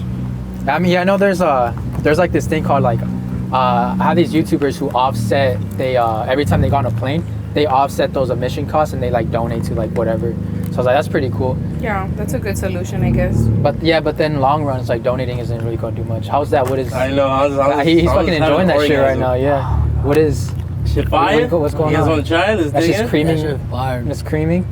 I mean, I know there's like this thing called like I have these YouTubers who offset. They every time they go on a plane, they offset those emission costs and they like donate to like whatever. So I was like, that's pretty cool. Yeah, that's a good solution, I guess. But then long run, it's like donating isn't really gonna do much. How's that? What is? I know. He's fucking enjoying that shit right now. Yeah. What is? Shit fire? What's going You guys on? want to try it? That's just creaming. That shit fire. It's creaming.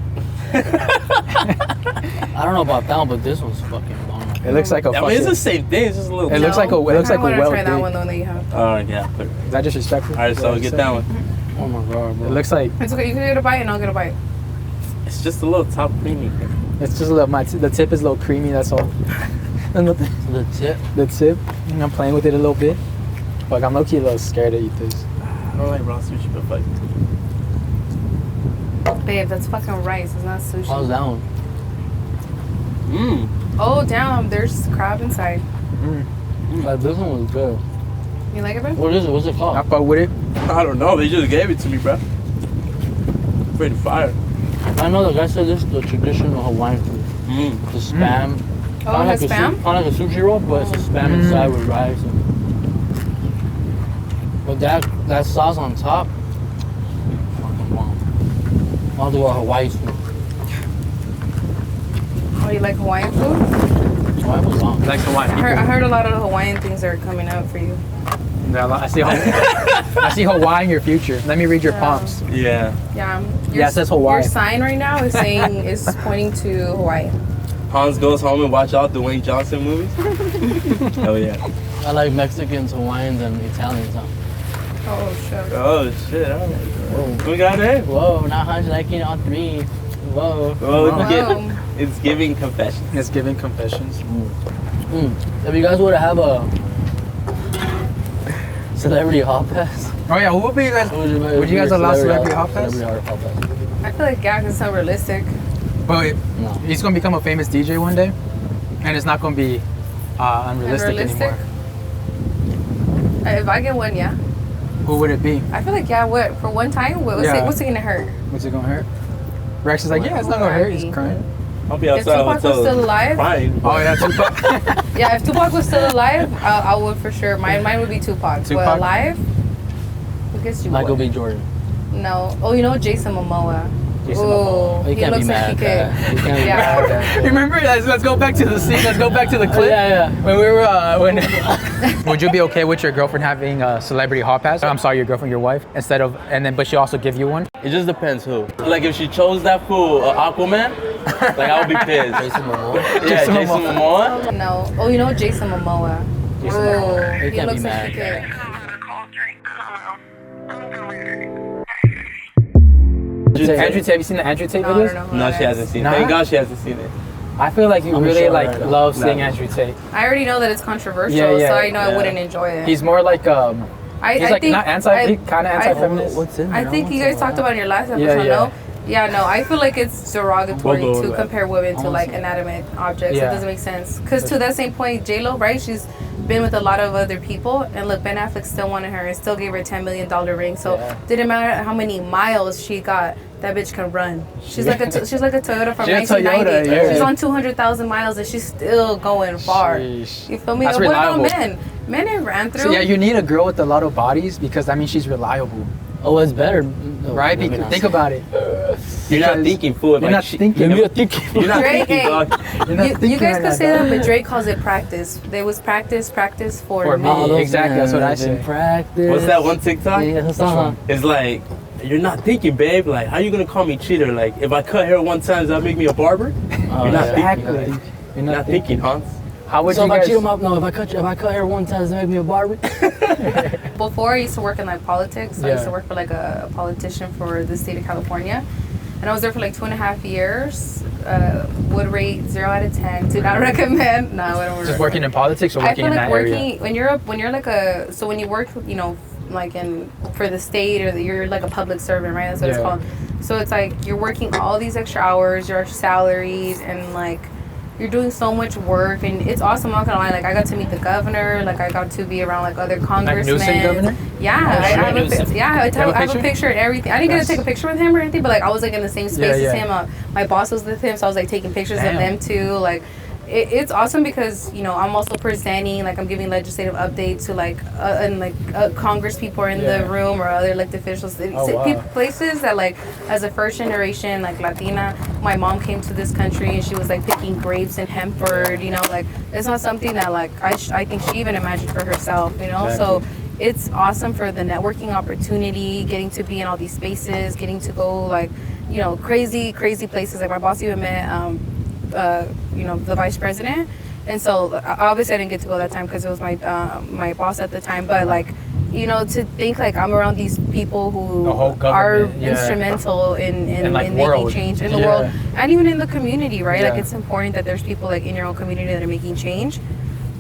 I don't know about that one, but this one's fucking bomb. It looks like a I mean, fucking. it's the same thing. It's just a little. It looks like a. It looks like a I want well. to try that baked- one though that you have. Oh yeah. But, Is that disrespectful? all right, so Yeah, get so- that one. Oh my god, bro. It looks like It's okay. You can get a bite and I'll get a bite. It's just a little top creamy. it's just a little. The tip is a little creamy. That's all. And The tip. the tip. I'm playing with it a little bit. Like I'm low-key a little scared to eat this. I don't like raw sushi, but fuck. Babe, that's fucking rice. It's not sushi. How's that one? Oh, damn, there's crab inside. This one was good. You like it, bro? What is it? What's it I called? fuck with it. I don't know. They just gave it to me, bro. Pretty fire. I know the guy said this is the traditional Hawaiian food. The spam. Oh, it has spam? Kind of like a sushi roll, but it's a spam inside with rice. But that sauce on top, fucking bomb. I'll do a Hawaii food. Oh, you like Hawaiian food? Hawaii was bomb. Like Hawaiian. I heard a lot of Hawaiian things are coming out for you. Yeah, I see Hawaii in your future. Let me read your palms. Yeah. Yeah. Yeah, it says Hawaii. Your sign right now is saying is pointing to Hawaii. Hans goes home and watch all Dwayne Johnson movies. Hell yeah. I like Mexicans, Hawaiians, and Italians. Huh? Oh shit. Oh shit. All right. Whoa. We got it. Whoa, now Hans liking all three. Whoa. Well, Wow. it's giving confessions. It's giving confessions. If you guys were to have a celebrity hall pass, Oh yeah, who would be you guys? would Would you guys allow celebrity hall pass? Celebrity hall pass. I feel like Gak is unrealistic. But No. he's gonna become a famous DJ one day, and it's not gonna be unrealistic anymore. If I get one, yeah. Who would it be? I feel like, yeah, what? For one time? What's it gonna hurt? What's it gonna hurt? Rexx is like, yeah, it's not gonna hurt. He's crying. I'll be If outside Tupac was still alive? crying. Oh yeah, Tupac. Yeah, if Tupac was still alive, I would for sure. Mine would be Tupac. Tupac? But alive? I guess you Michael would. B. Jordan. No. Oh, you know Jason Momoa. Jason Ooh, Momoa. You he can't be looks like mad he at could. that. You can't be Yeah. mad at that. Remember? Let's go back to the scene. Let's go back to the clip. Yeah. When we were when. Would you be okay with your girlfriend having a celebrity hall pass? I'm sorry, your girlfriend, your wife, instead of but she also give you one. It just depends who. Like if she chose that fool, Aquaman, like I would be pissed. Jason Momoa. Yeah, Jason Jason Momoa. No. Oh, you know Jason Momoa. Jason Ooh, Momoa. You he can't be looks like mad he at could. Andrew Tate, have you seen the Andrew Tate No, I videos? don't know who No, that she is. hasn't seen it. Nah? Thank God she hasn't seen it. I feel like you I'm really sure like right now. love seeing No. Andrew Tate. I already know that it's controversial, Yeah, so I know I yeah. wouldn't enjoy it. He's more like he's like think not kind of anti-feminist. What's in there? I think you guys talked about in your last episode, Yeah, yeah. no? Yeah, no, I feel like it's derogatory We'll go to with that. compare women to like Honestly. inanimate objects. Yeah. It doesn't make sense. Because to that same point, J-Lo, right? She's been with a lot of other people, and look, Ben Affleck still wanted her and still gave her a $10 million ring. So Yeah. didn't matter how many miles she got, that bitch can run. She's like a Toyota from She's a 1990. Toyota, yeah. She's on 200,000 miles and she's still going far. Sheesh. You feel me? That's What about reliable. men? Men ain't ran through. So yeah, you need a girl with a lot of bodies because that means she's reliable, Oh, it's better. right? Think about it. You're not Because thinking, fool. You're not thinking. You're thinking. You're not Drake, thinking, hey. dog. You're not You thinking guys right could now, say that, dog. but Drake calls it practice. There was practice for For me. me. All those Exactly, that's what I men say. in Practice. What's that one TikTok? Yeah, that's not. It's like, you're not thinking, babe. Like, how you gonna call me cheater? Like, if I cut hair one time, does that make me a barber? You're not Exactly. You're not thinking, Hans. How would So you if I guys? cheat on my if I cut hair one time, does that make me a barber? Before I used to work in like politics. I Yeah. used to work for like a politician for the state of California. And I was there for like 2.5 years. Would rate 0 out of 10. Do not recommend. No, I don't. Just working in politics or I working feel in like that area? working when you're like when you work, you know, like for the state or you're like a public servant, right? That's what it's Yeah. called. So it's like you're working all these extra hours, you're salaried, and like you're doing so much work, and it's awesome. I'm not gonna lie. Like I got to meet the governor, like I got to be around like other congressmen. Newsom governor? Yeah, Oh, I shit, have Newsom. I have a picture? picture and everything. I didn't get to take a picture with him or anything, but like I was like in the same space Yeah, as yeah. him. My boss was with him, so I was like taking pictures Damn. of them too. Like it's awesome because you know I'm also presenting, like I'm giving legislative updates to like and like Congress people are in Yeah. the room or other elected officials. Oh, wow. Places that like as a first generation like Latina, my mom came to this country and she was like picking grapes in Hempford. You know, like it's not something that like I think she even imagined for herself. You know, so. It's awesome for the networking opportunity, getting to be in all these spaces, getting to go like, you know, crazy places. Like my boss even met, you know, the vice president, and so obviously I didn't get to go that time because it was my boss at the time. But like, you know, to think like I'm around these people who The whole are government, yeah. instrumental in like, making world. change in the Yeah. world and even in the community, right? Yeah. Like it's important that there's people like in your own community that are making change.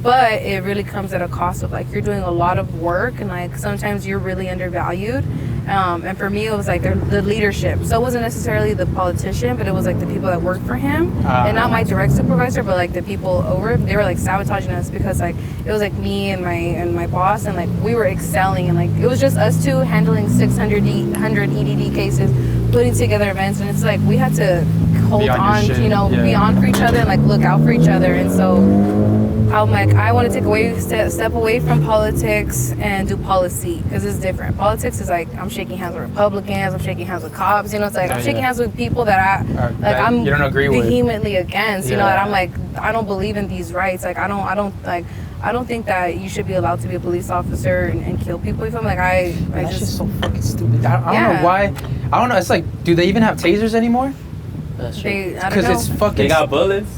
but it really comes at a cost of like you're doing a lot of work, and like sometimes you're really undervalued. And for me, it was like the leadership. So it wasn't necessarily the politician, but it was like the people that worked for him, and not my direct supervisor, but like the people over him. They were like sabotaging us because like it was like me and my boss, and like we were excelling, and like it was just us two handling 100 EDD cases, putting together events, and it's like we had to hold on, you know, be on for each other and like look out for each other. And so I'm like, I want to take step away from politics and do policy, because it's different. Politics is like I'm shaking hands with Republicans, I'm shaking hands with cops, you know. It's like I'm shaking hands with people that I'm you don't agree vehemently against, you know. And I'm like, I don't believe in these rights. Like I don't think that you should be allowed to be a police officer and kill people. You feel me? Like that's just so fucking stupid. I don't know why. I don't know. It's like, do they even have tasers anymore? That's true. Because it's fucking. They got bullets.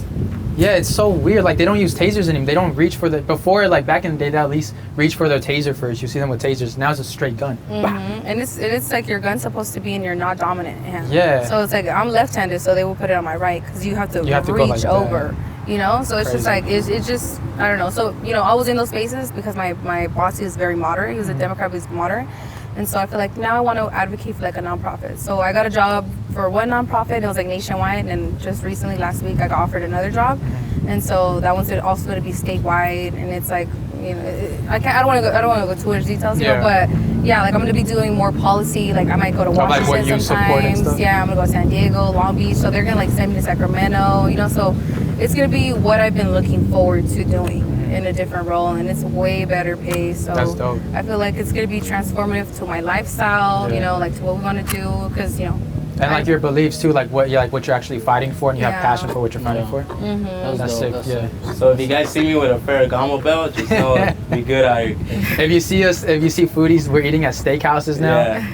Yeah, it's so weird. Like they don't use tasers anymore. They don't reach for the before. Like back in the day, they at least reach for their taser first. You see them with tasers. Now it's a straight gun. And it's like your gun's supposed to be in your not dominant hand. Yeah. So it's like I'm left-handed, so they will put it on my right because you have to reach go like over. You know, so it's just like it's just I don't know. So you know, I was in those spaces because my boss is very moderate. He was a Democrat, but he's moderate. And so I feel like now I want to advocate for like a nonprofit. So I got a job for one nonprofit, and it was like nationwide. And just recently, last week, I got offered another job, and so that one's also going to be statewide. And it's like, you know, I don't want to go too much details, you know, but yeah, like I'm going to be doing more policy. Like I might go to Washington sometimes. Yeah, I'm going to go to San Diego, Long Beach. So they're going to like send me to Sacramento, you know. So it's going to be what I've been looking forward to doing in a different role, and it's way better pay. So that's dope. I feel like it's gonna be transformative to my lifestyle, you know, like to what we want to do, because you know, and like your beliefs too, like what you're actually fighting for, and you have passion for what you're fighting for. That's sick. So if you guys see me with a Ferragamo belt, just know we good out here. If you see foodies, we're eating at steakhouses now. Yeah.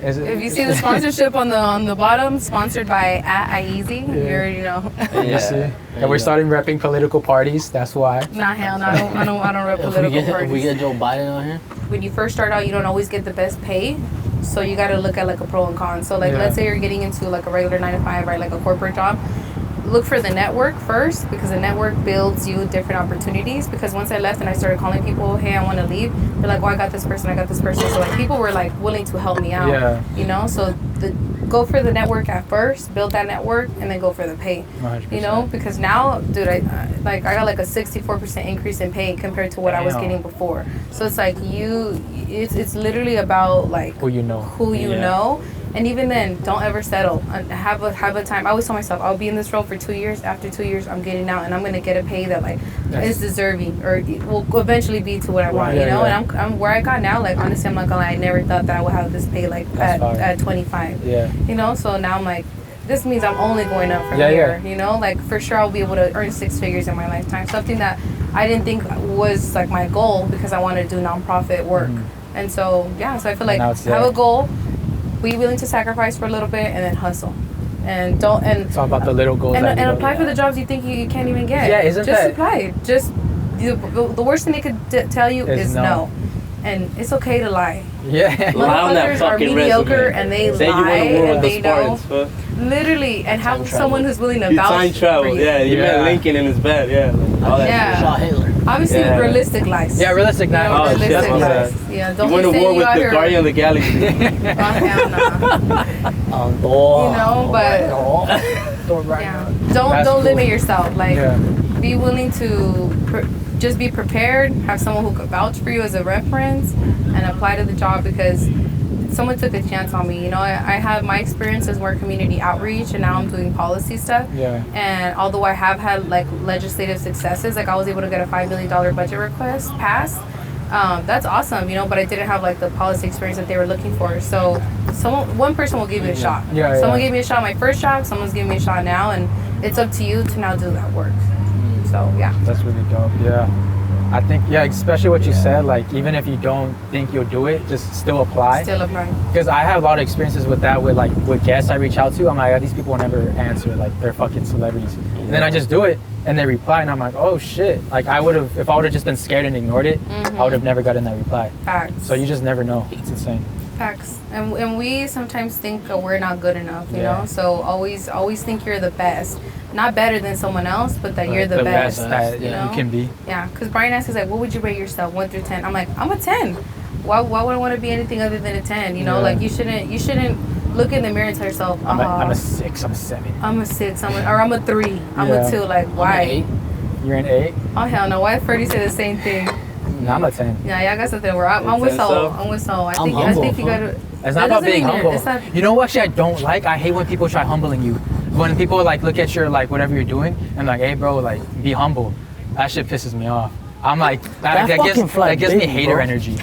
If you see the sponsorship on the bottom, sponsored by I.E In Foodie, you already know. You see? And we're starting repping political parties. That's why. Nah, hell no. I don't rep political parties. If we get Joe Biden on here. When you first start out, you don't always get the best pay. So you got to look at like a pro and con. So like, let's say you're getting into like a regular 9 to 5, right? Like a corporate job. Look for the network first, because the network builds you different opportunities. Because once I left and I started calling people, hey, I want to leave, they're like, oh, I got this person. So like people were like willing to help me out, you know. So go for the network at first, build that network, and then go for the pay. 100%. You know, because now, dude, I got like a 64% increase in pay compared to what I was getting before. So it's like it's literally about like who you know. And even then, don't ever settle. Have a time. I always tell myself, I'll be in this role for 2 years. After 2 years, I'm getting out, and I'm gonna get a pay that like is deserving, or it will eventually be to what I want. You know, and I'm where I got now. Like honestly, I'm not gonna lie. I never thought that I would have this pay like at 25. Yeah. You know, so now I'm like, this means I'm only going up from here. You know, like for sure I'll be able to earn 6 figures in my lifetime. Something that I didn't think was like my goal, because I wanted to do nonprofit work. And so so I feel like have a goal. Be willing to sacrifice for a little bit, and then hustle, and don't. And it's all about the little goals. And apply for the jobs you think you can't even get. Yeah, isn't just that? Apply. Just the worst thing they could tell you is no, and it's okay to lie. Yeah, lie on that Motherfuckers are fucking mediocre, resume. and they Say lie, you want to work and with they the Spartans, know. Literally, and have someone who's willing to You vouch time travel, for you. you met Lincoln in his bed, all that. Shot Hitler. Obviously, realistic lies. Yeah, realistic lies. Oh, shit, that's lies. Yeah, don't you went to war with the Guardian of the Galaxy. Oh, hell no. You know, but don't limit yourself. Like, be willing to just be prepared. Have someone who could vouch for you as a reference, and apply to the job, because someone took a chance on me. You know, I have my experiences were community outreach, and now I'm doing policy stuff. And although I have had like legislative successes, like I was able to get a $5 million budget request passed. That's awesome, you know, but I didn't have like the policy experience that they were looking for. So one person will give you a shot. Someone gave me a shot my first job, someone's giving me a shot now, and it's up to you to now do that work. So that's really dope. I think, especially what you said, like, even if you don't think you'll do it, just still apply. Because I have a lot of experiences with that, with guests I reach out to. I'm like, these people will never answer, like, they're fucking celebrities. And then I just do it, and they reply, and I'm like, oh, shit. Like, if I would have just been scared and ignored it, I would have never gotten that reply. So you just never know. It's insane. Facts. And we sometimes think we're not good enough, you Yeah. know? So always think you're the best. Not better than someone else, but that you're the best. that you know? you can be. Yeah, because Brian asks, like, what would you rate yourself, 1 through 10? I'm like, I'm a 10. Why would I want to be anything other than a 10? You know, Yeah. like, you shouldn't look in the mirror and tell yourself, I'm a 6, I'm a 7. I'm a 6, I'm a 3, I'm Yeah. a 2. Like, why? You're an 8? Oh, hell no. Why did Freddie say the same thing? No, I'm a 10. Yeah, y'all got something where I'm with Saul. I'm with Saul. I think humble, you gotta. It's that not about doesn't being mean you're- humble. it's not- You know what actually I don't like? I hate when people try humbling you. When people like look at your like whatever you're doing and like, hey bro, like be humble. That shit pisses me off. I'm like that gives me hater bro. energy.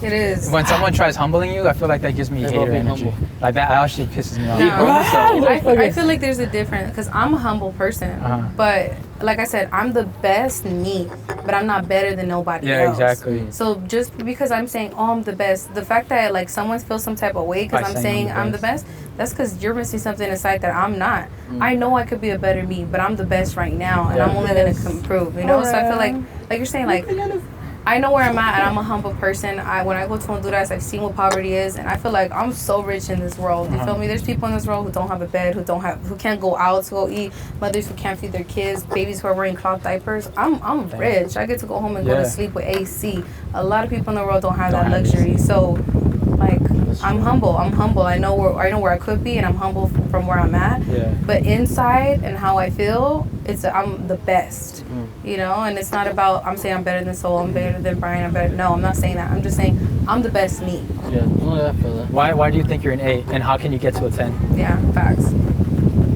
It is. When someone tries humbling you, I feel like that gives me That's about hater being energy. humble. Like that actually pisses me off. No. humble. I feel like there's a difference because I'm a humble person, Uh-huh. but like I said, I'm the best me, but I'm not better than nobody Yeah, else. exactly. So just because I'm saying, oh, I'm the best, the fact that like someone feels some type of way because By I'm saying saying I'm the best, that's because you're missing something inside that I'm not. I know I could be a better me, but I'm the best right now, and I'm only gonna improve. You know, so I feel like you're saying, like I know where I'm at, and I'm a humble person. When I go to Honduras, I've seen what poverty is, and I feel like I'm so rich in this world. You feel me? There's people in this world who don't have a bed, who can't go out to go eat, mothers who can't feed their kids, babies who are wearing cloth diapers. I'm rich. I get to go home and go to sleep with AC. A lot of people in the world don't have that luxury. So, like, I'm humble. I know where I could be, and I'm humble from where I'm at. Yeah. But inside and how I feel, I'm the best. You know, and it's not about I'm saying I'm better than Soul, I'm better than Brian, I'm better. No, I'm not saying that. I'm just saying I'm the best me. Yeah, no, I feel that. Why do you think you're an 8? And how can you get to a 10? Yeah, facts.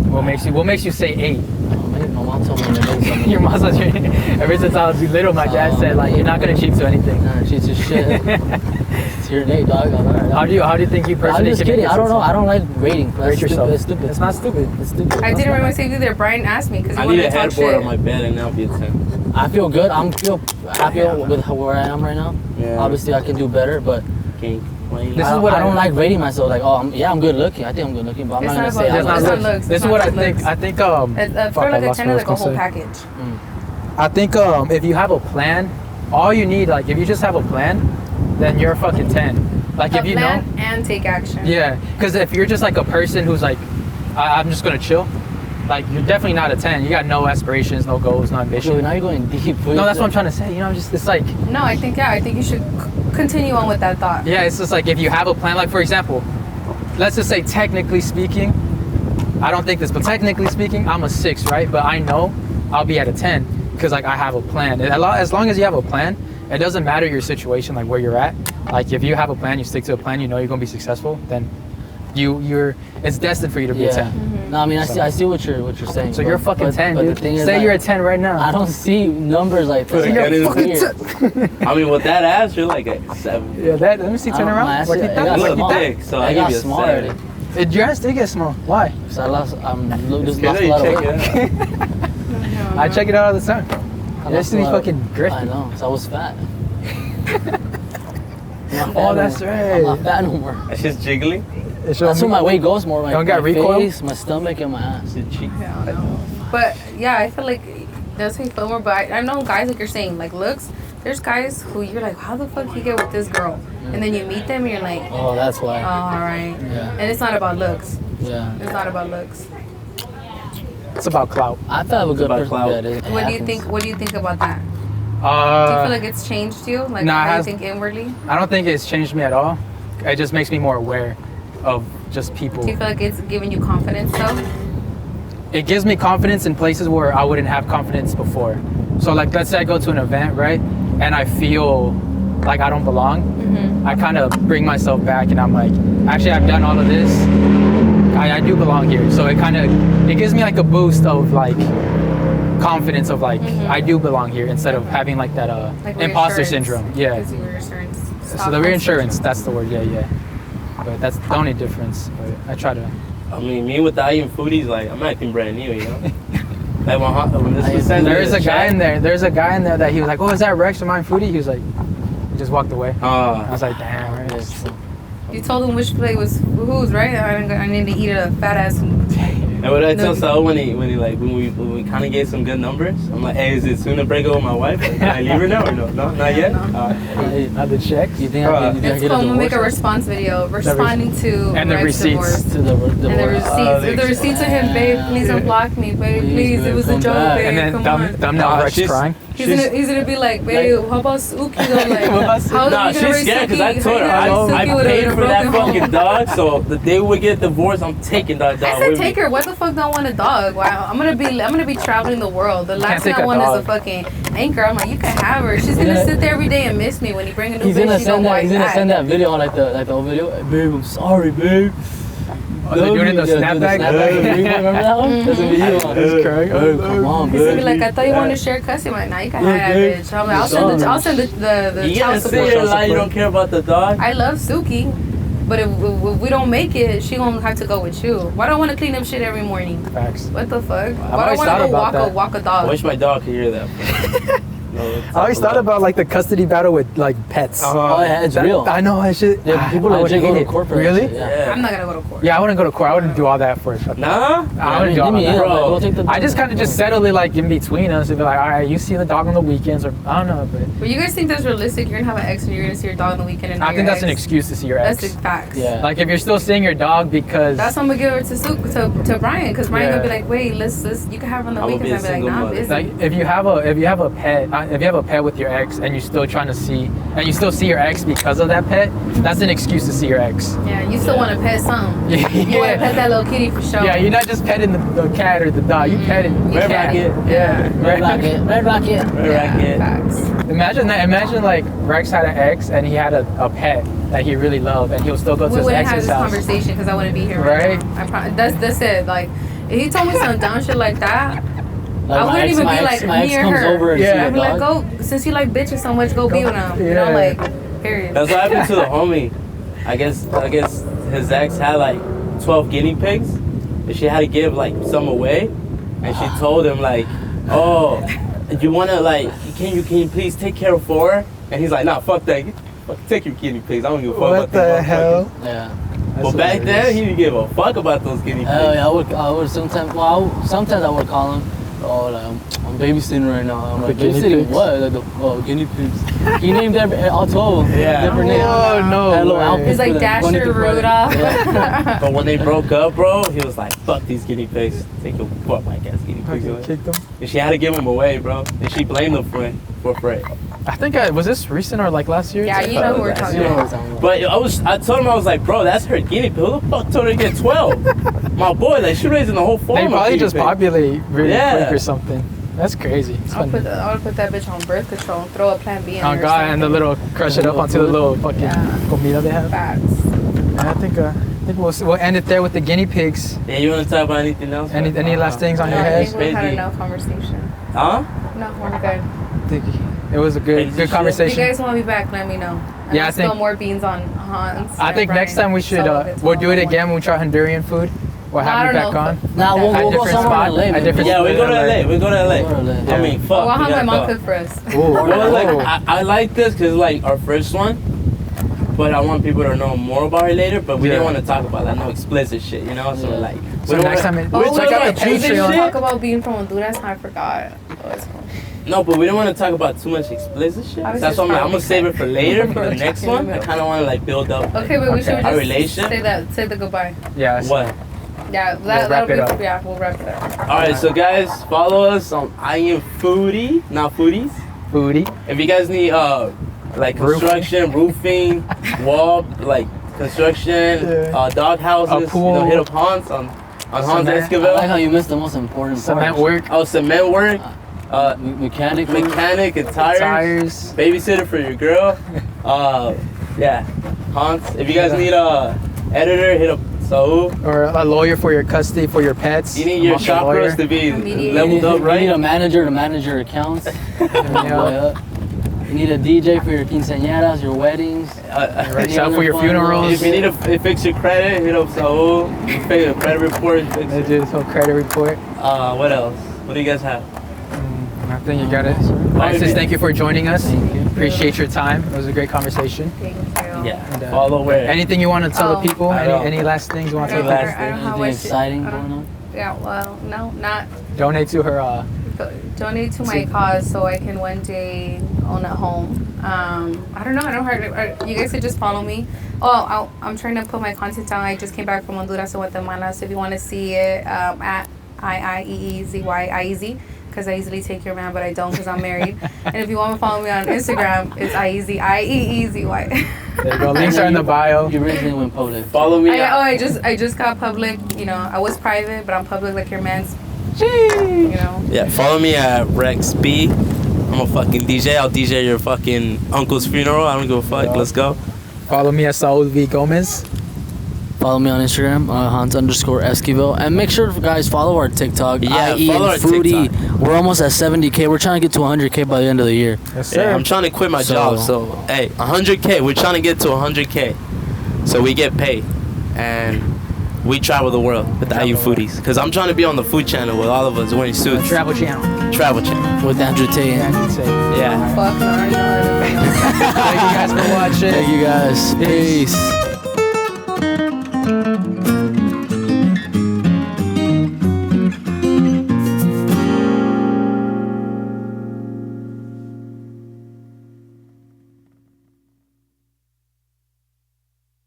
What makes you say 8? My mom told me to do something. Your mom said ever since I was little, my dad said like you're not gonna achieve to anything. Nah, she's just shit. It's your day, dog. How do you think you I'm personally just can kidding. make it I don't to know. 10? I don't like rating. Rate That's yourself. Stupid. It's stupid. It's not stupid. It's stupid. I didn't remember saying either. Brian asked me because he I need wanted a to talk headboard on shit. my bed and that'll be a 10. I feel good. I'm feel happy with where I am right now. Yeah. Obviously, I can do better, but Can't complain. This I is what I don't I- like rating myself. Like, oh, I'm good looking. I think I'm good looking, but I'm It's not gonna not say about- I'm it's not not good. looks. This It's is what I not think. looks. I think For like a 10 is like a whole say. package. I think if you have a plan, all you need, like if you just have a plan, then you're a fucking 10. Like if you know, plan and take action. yeah. Because if you're just like a person who's like, I'm just gonna chill, like you're definitely not a 10. You got no aspirations, no goals, no Joey, ambition. now you're going deep. No, that's what I'm trying to say. You know, it's like, No, I think you should continue on with that thought. yeah, it's just like if you have a plan, like for example, let's just say technically speaking, I don't think this, but technically speaking, I'm a 6, right? But I know I'll be at a 10 because like I have a plan. As long as you have a plan, it doesn't matter your situation, like where you're at. Like if you have a plan, you stick to a plan, you know you're gonna be successful, then it's destined for you to be a 10. No, I mean I see what you're saying. So you're a fucking 10, dude. The thing is, Say like, you're a 10 right now. I don't see numbers like Put that. a gun in It's his weird. I mean, with that ass, you're like a 7. Yeah, let me see, turn My around. ass, What do you it think? got You look small. thick, so I I give got you a small 7. already. Your ass did get small. Why? So I lost. Just Yeah, lost a you lot of check weight. it out. I check it out all the time. I You used lost to a be lot of- fucking I grifting. know. So I was fat. Oh, that's I'm right. not fat no more. That's just jiggly. That's That's where my weight goes more. Don't My got recoil? face, my stomach, and my ass. The cheek. But yeah, I feel like that's how you feel more. But I know guys, like you're saying, like looks. There's guys who you're like, how the fuck you get with this girl? And then you meet them and you're like, oh, Oh, that's why. all right. Yeah. And it's not about looks. Yeah. It's not about looks. It's about clout. I feel I have a good about person. clout. Yeah, it What do you happens. think? What do you think about that? Do you feel like it's changed you? Like Nah, it how you has- think inwardly? I don't think it's changed me at all. It just makes me more aware of just people. Do you feel like it's giving you confidence though? It gives me confidence in places where I wouldn't have confidence before. So like, let's say I go to an event, right? And I feel like I don't belong. I kind of bring myself back and I'm like, actually I've done all of this. I do belong here. So it gives me like a boost of like confidence of like, I do belong here instead of having like that Like imposter reassurance. syndrome. Yeah. Gives you reassurance. So the reinsurance, that's the word, yeah. But that's the only difference. But I try to. I mean, me with the I.E In Foodie's like, I'm acting brand new, you know? Like when this was sent There's in a the guy chat- in there. There's a guy in there that he was like, "Oh, is that Rexx from I.E In Foodie?" He was like, he just walked away. I was like, "Damn, Yeah, Rexx." You told him which plate was whose, right? I need to eat a fat ass And what I tell Saul when we kind of gave some good numbers, I'm like, hey, is it soon to break up with my wife? Like, can I leave her now or no? No, not yet. Not the checks. You think I It's get cool. a I'm gonna make a divorce? response video responding to And the Rex's receipts. divorce. To the And the receipts. The receipts to him, babe. Please unblock me, babe. Please, it was a come joke, back. babe. And then Come on. thumbnail Rexx she's- crying. He's gonna be like, babe, how about Suki though? Like, how Nah, are you gonna she's scared because raise I Suki? told her How you gonna raise I Suki with paid a for that broken fucking home? dog, so the day we get divorced, I'm taking that dog I said with take me. her. What the fuck don't want a dog? Wow, I'm gonna be traveling the world. The last thing take I a want is dog. a fucking anchor. I'm like, you can have her. She's gonna sit there every day and miss me when you bring a new He's bitch. gonna She don't send that. want He's gonna that. send that video like the old video. Hey, babe, I'm sorry, babe. Oh, they're doing it in the Yeah, do snapback? Remember that one? That's a video. He's crying. Babe, come on, He's gonna be babe. like, I thought you wanted to share custody. I'm like, nah, you can have that babe. bitch. I'm like, I'll send the You child gonna support. sit here like you don't care about the dog? I love Suki, but if we don't make it, she gonna have to go with you. Why do I want to clean up shit every morning? Facts. What the fuck? Why do I always want to thought go about that. walk a I dog? wish my dog could hear that. I always thought about like the custody battle with like pets. Oh yeah, it's real. I know. I should. Yeah, people I would legit go hate to it. court for that Really? shit, yeah. I'm not gonna go to court. Yeah, I wouldn't go to court. I wouldn't do all that for it. Nah? I wouldn't do all give me that. in, Bro. like, go take the I just kind of just settle it like in between us and be like, all right, you see the dog on the weekends, or I don't know, but But you guys think that's realistic? You're gonna have an ex and you're gonna see your dog on the weekend and not I think your that's an ex? excuse to see your ex. That's the facts. Yeah. Like if you're still seeing your dog because That's why I'm gonna give her to Brian, because Brian Yeah. gonna be like, wait, let's you can have her on the I'm gonna be weekends. a I'll be like, single nah, I'm mother. busy. like if you have a pet with your ex and you're still trying to see and you still see your ex because of that pet, that's an excuse to see your ex. Yeah, you still want to pet something. You want to Yeah. pet that little kitty for sure. Yeah, you're not just petting the cat or the dog. You petting the Red cat. Rocket. Yeah, Red Rocket. Red Rocket. Racket. Facts. Imagine that. Imagine like Rexx had an ex and he had a pet that he really loved, and he'll still go to We his wouldn't have ex's this house. conversation because I wouldn't be here Right? now. That's it. Like, if he told me some dumb shit like that, Like, I wouldn't even be like my ex near comes her. over and Yeah. see I'd a be like, dog. go, since you like bitches so much, go be with him. You know, Yeah. like, period. That's what happened to the homie. I guess his ex had like 12 guinea pigs, and she had to give like some away, and she told him like, oh, you wanna like, can you please take care of 4? And he's like, nah, fuck that. Fuck, take your guinea pigs. I don't give a fuck What about the them hell? Yeah. But back then, he didn't give a fuck about those guinea pigs. Yeah, I would sometimes. Well, sometimes I would call him. Oh, like I'm babysitting right now. I'm like, The guinea babysitting pigs? what? Like guinea pigs. He named all 12 of them. Yeah. Different names. Oh no! Had little way. outfits He's like for them, Dasher, 23 brothers. Rudolph. Yeah. But when they broke up, bro, he was like, fuck these guinea pigs. Take your fuck my ass guinea pigs Fucking away. kicked him. And she had to give them away, bro. And she blamed them for it. I think was this recent or like last year? Yeah, you know who we're talking You know what about. I'm talking about. But I told him, I was like, bro, that's her guinea pig. Who the fuck told her to get 12? My boy, like, she raising the whole farm. They of probably guinea just pigs. populate really Yeah. quick or something. That's crazy. It's I'll funny. put that bitch on birth control and throw a plan B in Oh there or god, and the something. little crush it up onto the little fucking Yeah. comida they have. Facts. And I think we'll end it there with the guinea pigs. Yeah, you want to talk about anything else? Any last things on No, your I head? think we've had Crazy. enough conversation. Huh? No, we're good. I think it was a Crazy good shit. If you conversation. guys want me back, let me know. And Yeah, I'll I think- spill more beans on Hans. I and think next Brian. time we should So it's we'll do it one-on-one. again when we try Honduran food. We'll No, I have you don't back know. on. Nah, we'll At go different somewhere spot, in LA. at maybe. different Yeah, we go to LA. We go to LA. Go to LA. I mean, fuck. Oh, I'll we have my gotta mom go. cook for us. Well, like, I like this because like our first one, but I want people to know more about it later. But we didn't Yeah. want to talk about like no explicit shit, you know. So Yeah. like, So next time Oh, we're we talking did. about We didn't Patreon. talk about being from Honduras. I forgot. Oh, it's cool. No, but we don't want to talk about too much explicit shit. I was That's just why I'm gonna probably save it for later for the Probably next in the one. I middle. kind of want to like build up. Okay, but we should Okay. Our just relation? say the goodbye. Yeah. What? Yeah, wrap that'll it be. up. Yeah, we'll wrap it up. All right, so guys, follow us on I In Foodie, not Foodies. Foodie. If you guys need like construction, roofing, wall, like construction, Yeah. dog houses, A pool. you know, hit up Hans on Hans Cement. I Esquivel. like how you missed the most important Cement part. work. Oh, cement work, Mechanic. mechanic and tires, babysitter for your girl. Yeah, Hans. If you guys need a editor, hit up Saul. Or a lawyer for your custody for your pets. You need I'm your also a chakras lawyer. to be Mediator. leveled up, You right? need a manager to manage your accounts. Yeah. You need a DJ for your quinceañeras, your weddings. Reach out for your funerals. If you need to fix your credit, hit up Saul. Pay a credit report. Fix They it. do this whole credit report. What else? What do you guys have? I think you got it. Alexis, thank you for joining us. Thank you. Appreciate your time. It was a great conversation. Thank you. Yeah. And, Follow where? Anything you want to tell Oh. the people? I don't- Any last things you want I to don't, tell Any the last I don't thing? have Anything what exciting I don't- going on? Yeah, well, no, not Donate to her. donate to my cause so I can one day own a home. I don't know. I don't heard. You guys could just follow me. Oh, I'm trying to put my content down. I just came back from Honduras, Guatemala. So if you want to see it, at IEEZYIEZ, because I easily take your man, but I don't because I'm married. And if you want to follow me on Instagram, it's IEEZY. There you go. Links are in the bio. You originally went public. Follow me. I just got public. You know, I was private, but I'm public like your man's. You know. Yeah, follow me at Rexx B. I'm a fucking DJ. I'll DJ your fucking uncle's funeral. I don't give a fuck. Yeah. Let's go. Follow me at Saul V Gomez. Follow me on Instagram, Hans_Esquivel. And make sure, guys, follow our TikTok. Yeah, I.E follow our In Foodie. TikTok. We're almost at 70K. We're trying to get to 100K by the end of the year. Yes, sir. Yeah, I'm trying to quit my job. So, hey, 100K. We're trying to get to 100K. So we get paid. And we travel the world with the I.E In Foodies. Because I'm trying to be on the food channel with all of us wearing suits. Travel channel. Travel channel. With Andrew Tate. Yeah. Fuck, no, I already know that. Thank you guys for watching. Thank you guys. Peace.